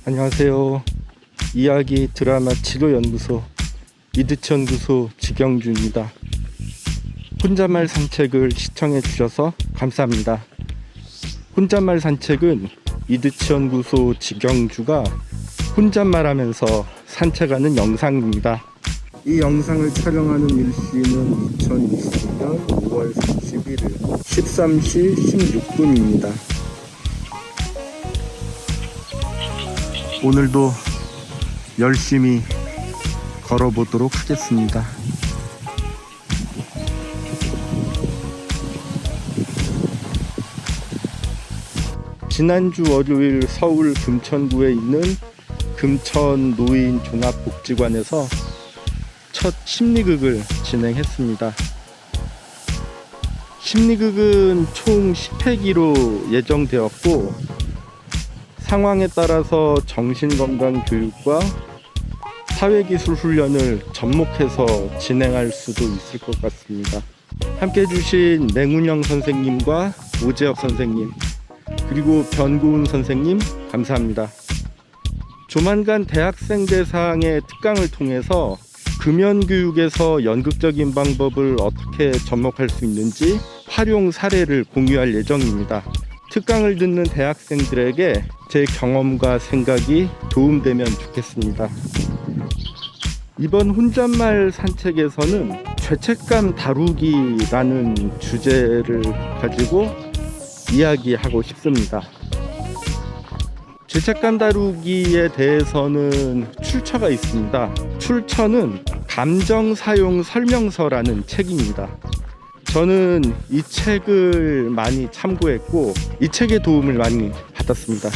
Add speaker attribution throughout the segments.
Speaker 1: 안녕하세요. 이야기 드라마 치료연구소 이드치연구소 지경주입니다. 혼잣말 산책을 시청해 주셔서 감사합니다. 혼잣말 산책은 이드치연구소 지경주가 혼잣말하면서 산책하는 영상입니다. 이 영상을 촬영하는 일시는 2020년 5월 31일 13시 16분입니다. 오늘도 열심히 걸어보도록 하겠습니다. 지난주 월요일 서울 금천구에 있는 금천노인종합복지관에서 첫 심리극을 진행했습니다. 심리극은 총 10회기로 예정되었고 상황에 따라서 정신건강 교육과 사회기술 훈련을 접목해서 진행할 수도 있을 것 같습니다. 함께 해주신 맹운영 선생님과 오재혁 선생님 그리고 변고은 선생님 감사합니다. 조만간 대학생 대상의 특강을 통해서 금연교육에서 연극적인 방법을 어떻게 접목할 수 있는지 활용 사례를 공유할 예정입니다. 특강을 듣는 대학생들에게 제 경험과 생각이 도움되면 좋겠습니다. 이번 혼잣말 산책에서는 죄책감 다루기라는 주제를 가지고 이야기하고 싶습니다. 죄책감 다루기에 대해서는 출처가 있습니다. 출처는 감정사용 설명서라는 책입니다. 저는 이 책을 많이 참고했고 이 책의 도움을 많이 받았습니다.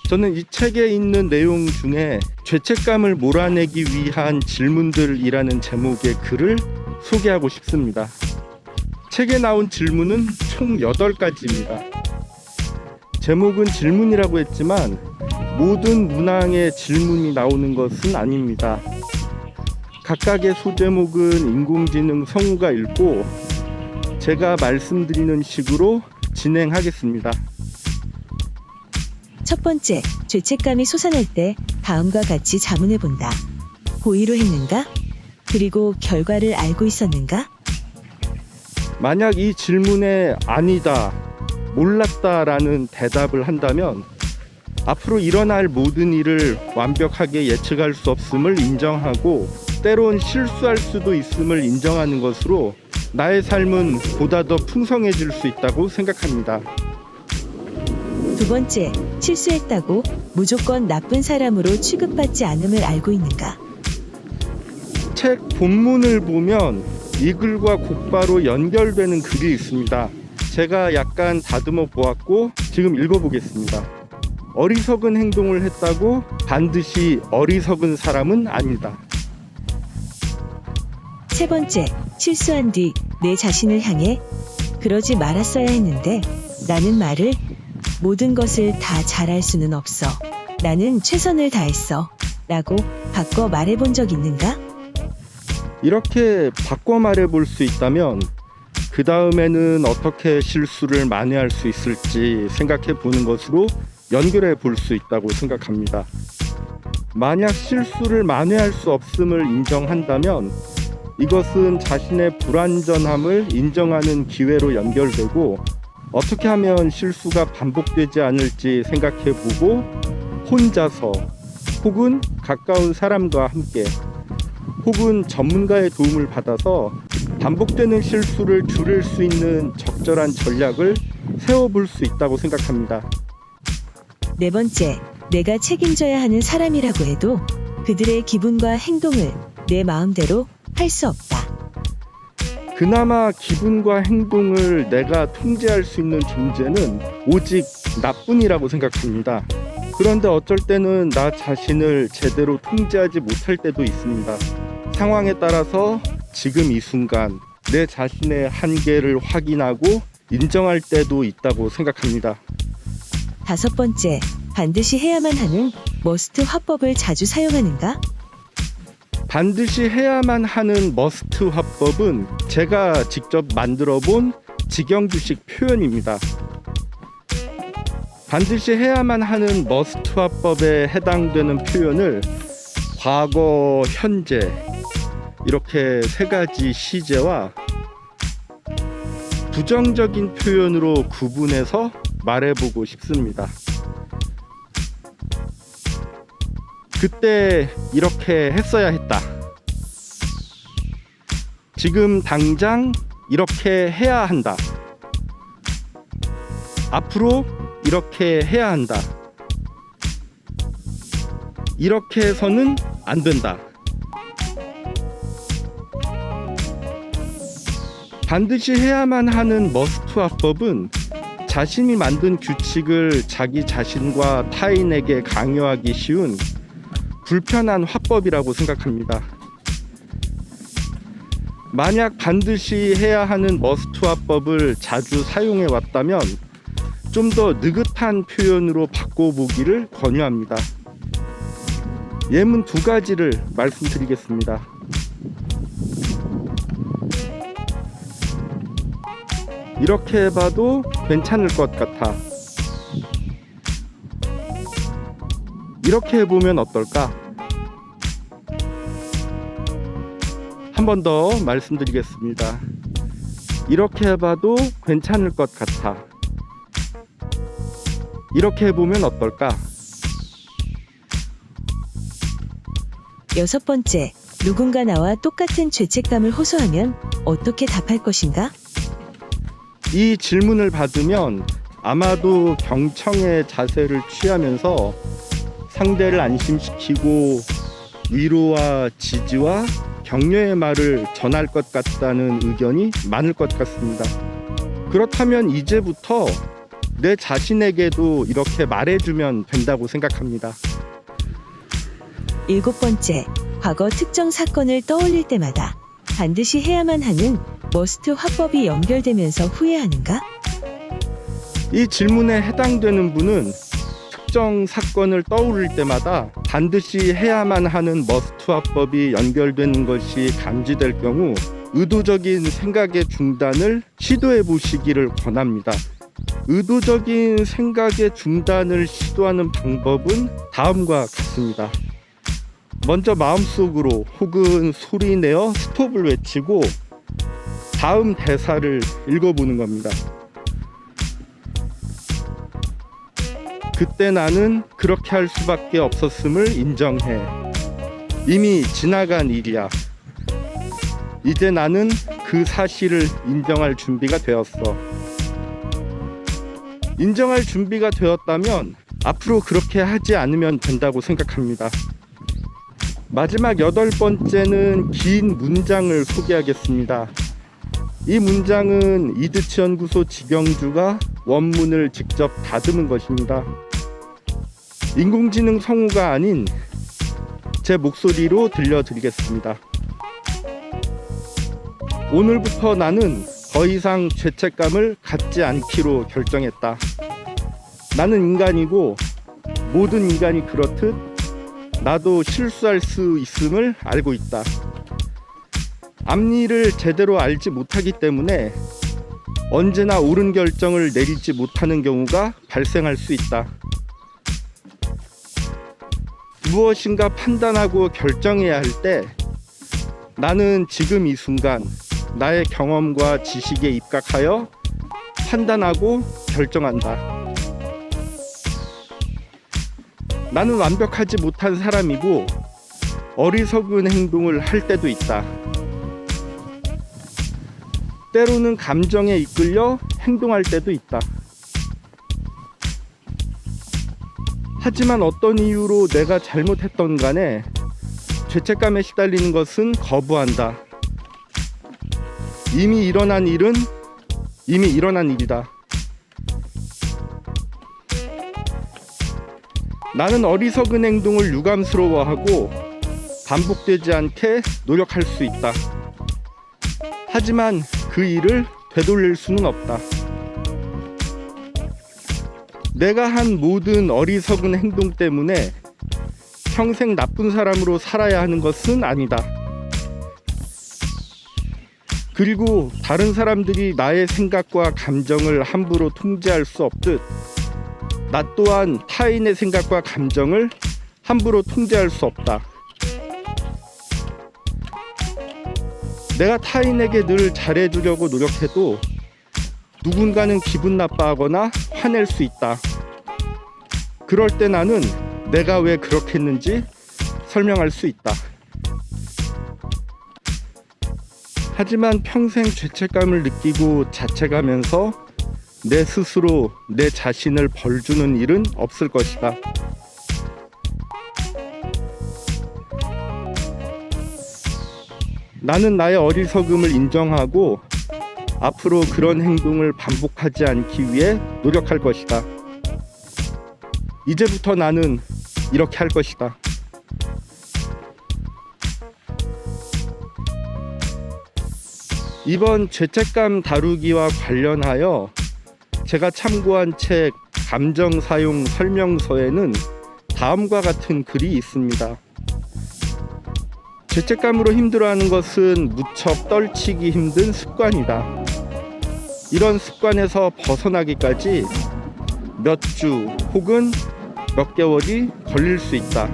Speaker 1: 저는 이 책에 있는 내용 중에 죄책감을 몰아내기 위한 질문들이라는 제목의 글을 소개하고 싶습니다. 책에 나온 질문은 총 8가지입니다. 제목은 질문이라고 했지만 모든 문항에 질문이 나오는 것은 아닙니다. 각각의 소제목은 인공지능 성우가 읽고 제가 말씀드리는 식으로 진행하겠습니다.
Speaker 2: 첫 번째, 죄책감이 솟아날 때 다음과 같이 자문해 본다. 고의로 했는가? 그리고 결과를 알고 있었는가?
Speaker 1: 만약 이 질문에 아니다, 몰랐다라는 대답을 한다면 앞으로 일어날 모든 일을 완벽하게 예측할 수 없음을 인정하고 때론 실수할 수도 있음을 인정하는 것으로 나의 삶은 보다 더 풍성해질 수 있다고 생각합니다.
Speaker 2: 두 번째, 실수했다고 무조건 나쁜 사람으로 취급받지 않음을 알고 있는가?
Speaker 1: 책 본문을 보면 이 글과 곧바로 연결되는 글이 있습니다. 제가 약간 다듬어 보았고 지금 읽어보겠습니다. 어리석은 행동을 했다고 반드시 어리석은 사람은 아니다.
Speaker 2: 세 번째, 실수한 뒤 내 자신을 향해 그러지 말았어야 했는데 라는 말을 모든 것을 다 잘할 수는 없어. 나는 최선을 다했어. 라고 바꿔 말해본 적 있는가?
Speaker 1: 이렇게 바꿔 말해볼 수 있다면 그 다음에는 어떻게 실수를 만회할 수 있을지 생각해 보는 것으로 연결해 볼 수 있다고 생각합니다. 만약 실수를 만회할 수 없음을 인정한다면 이것은 자신의 불완전함을 인정하는 기회로 연결되고 어떻게 하면 실수가 반복되지 않을지 생각해 보고 혼자서 혹은 가까운 사람과 함께 혹은 전문가의 도움을 받아서 반복되는 실수를 줄일 수 있는 적절한 전략을 세워볼 수 있다고 생각합니다.
Speaker 2: 네 번째, 내가 책임져야 하는 사람이라고 해도 그들의 기분과 행동을 내 마음대로 할 수 없다.
Speaker 1: 그나마 기분과 행동을 내가 통제할 수 있는 존재는 오직 나뿐이라고 생각합니다. 그런데 어쩔 때는 나 자신을 제대로 통제하지 못할 때도 있습니다. 상황에 따라서 지금 이 순간 내 자신의 한계를 확인하고 인정할 때도 있다고 생각합니다.
Speaker 2: 다섯 번째, 반드시 해야만 하는 머스트 화법을 자주 사용하는가?
Speaker 1: 반드시 해야만 하는 머스트 화법은 제가 직접 만들어 본 직영주식 표현입니다. 반드시 해야만 하는 머스트 화법에 해당되는 표현을 과거, 현재 이렇게 세 가지 시제와 부정적인 표현으로 구분해서 말해보고 싶습니다. 그때 이렇게 했어야 했다. 지금 당장 이렇게 해야 한다. 앞으로 이렇게 해야 한다. 이렇게 해서는 안 된다. 반드시 해야만 하는 머스트 화법은 자신이 만든 규칙을 자기 자신과 타인에게 강요하기 쉬운 불편한 화법이라고 생각합니다. 만약 반드시 해야 하는 머스트 화법을 자주 사용해 왔다면 좀 더 느긋한 표현으로 바꿔보기를 권유합니다. 예문 두 가지를 말씀드리겠습니다. 이렇게 해봐도 괜찮을 것 같아. 이렇게 해보면 어떨까? 한 번 더 말씀드리겠습니다. 이렇게 해봐도 괜찮을 것 같아. 이렇게 해보면 어떨까?
Speaker 2: 6번째, 누군가 나와 똑같은 죄책감을 호소하면 어떻게 답할 것인가?
Speaker 1: 이 질문을 받으면 아마도 경청의 자세를 취하면서 상대를 안심시키고 위로와 지지와 격려의 말을 전할 것 같다는 의견이 많을 것 같습니다. 그렇다면 이제부터 내 자신에게도 이렇게 말해주면 된다고 생각합니다.
Speaker 2: 7번째, 과거 특정 사건을 떠올릴 때마다 반드시 해야만 하는 머스트 화법이 연결되면서 후회하는가?
Speaker 1: 이 질문에 해당되는 분은 특정 사건을 떠올릴 때마다 반드시 해야만 하는 머스트 화법이 연결되는 것이 감지될 경우 의도적인 생각의 중단을 시도해 보시기를 권합니다. 의도적인 생각의 중단을 시도하는 방법은 다음과 같습니다. 먼저 마음속으로 혹은 소리내어 스톱을 외치고 다음 대사를 읽어보는 겁니다. 그때 나는 그렇게 할 수밖에 없었음을 인정해. 이미 지나간 일이야. 이제 나는 그 사실을 인정할 준비가 되었어. 인정할 준비가 되었다면 앞으로 그렇게 하지 않으면 된다고 생각합니다. 마지막 8번째는 긴 문장을 소개하겠습니다. 이 문장은 이드치 연구소 직영주가 원문을 직접 다듬은 것입니다. 인공지능 성우가 아닌 제 목소리로 들려드리겠습니다. 오늘부터 나는 더 이상 죄책감을 갖지 않기로 결정했다. 나는 인간이고 모든 인간이 그렇듯 나도 실수할 수 있음을 알고 있다. 앞일을 제대로 알지 못하기 때문에 언제나 옳은 결정을 내리지 못하는 경우가 발생할 수 있다. 무엇인가 판단하고 결정해야 할 때 나는 지금 이 순간 나의 경험과 지식에 입각하여 판단하고 결정한다. 나는 완벽하지 못한 사람이고 어리석은 행동을 할 때도 있다. 때로는 감정에 이끌려 행동할 때도 있다. 하지만 어떤 이유로 내가 잘못했던 간에 죄책감에 시달리는 것은 거부한다. 이미 일어난 일은 이미 일어난 일이다. 나는 어리석은 행동을 유감스러워하고 반복되지 않게 노력할 수 있다. 하지만 그 일을 되돌릴 수는 없다. 내가 한 모든 어리석은 행동 때문에 평생 나쁜 사람으로 살아야 하는 것은 아니다. 그리고 다른 사람들이 나의 생각과 감정을 함부로 통제할 수 없듯 나 또한 타인의 생각과 감정을 함부로 통제할 수 없다. 내가 타인에게 늘 잘해주려고 노력해도 누군가는 기분 나빠하거나 화낼 수 있다. 그럴 때 나는 내가 왜 그렇게 했는지 설명할 수 있다. 하지만 평생 죄책감을 느끼고 자책하면서 내 스스로 내 자신을 벌주는 일은 없을 것이다. 나는 나의 어리석음을 인정하고 앞으로 그런 행동을 반복하지 않기 위해 노력할 것이다. 이제부터 나는 이렇게 할 것이다. 이번 죄책감 다루기와 관련하여 제가 참고한 책 감정 사용 설명서에는 다음과 같은 글이 있습니다. 죄책감으로 힘들어하는 것은 무척 떨치기 힘든 습관이다. 이런 습관에서 벗어나기까지 몇 주 혹은 몇 개월이 걸릴 수 있다.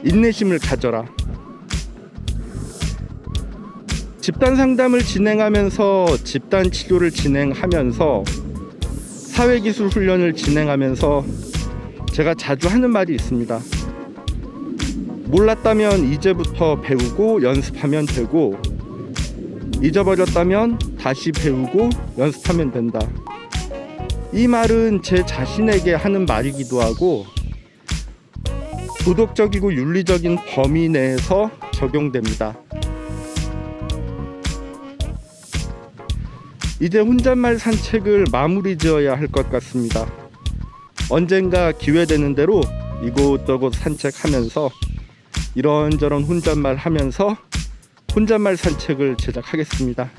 Speaker 1: 인내심을 가져라. 집단 상담을 진행하면서 집단 치료를 진행하면서 사회기술 훈련을 진행하면서 제가 자주 하는 말이 있습니다. 몰랐다면 이제부터 배우고 연습하면 되고, 잊어버렸다면 다시 배우고 연습하면 된다. 이 말은 제 자신에게 하는 말이기도 하고 도덕적이고 윤리적인 범위 내에서 적용됩니다. 이제 혼잣말 산책을 마무리 지어야 할 것 같습니다. 언젠가 기회 되는 대로 이곳저곳 산책하면서 이런저런 혼잣말 하면서 혼잣말 산책을 제작하겠습니다.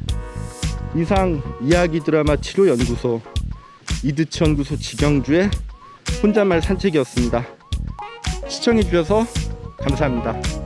Speaker 1: 이상 이야기 드라마 치료 연구소 이드치 연구소 지경주의 혼잣말 산책이었습니다. 시청해 주셔서 감사합니다.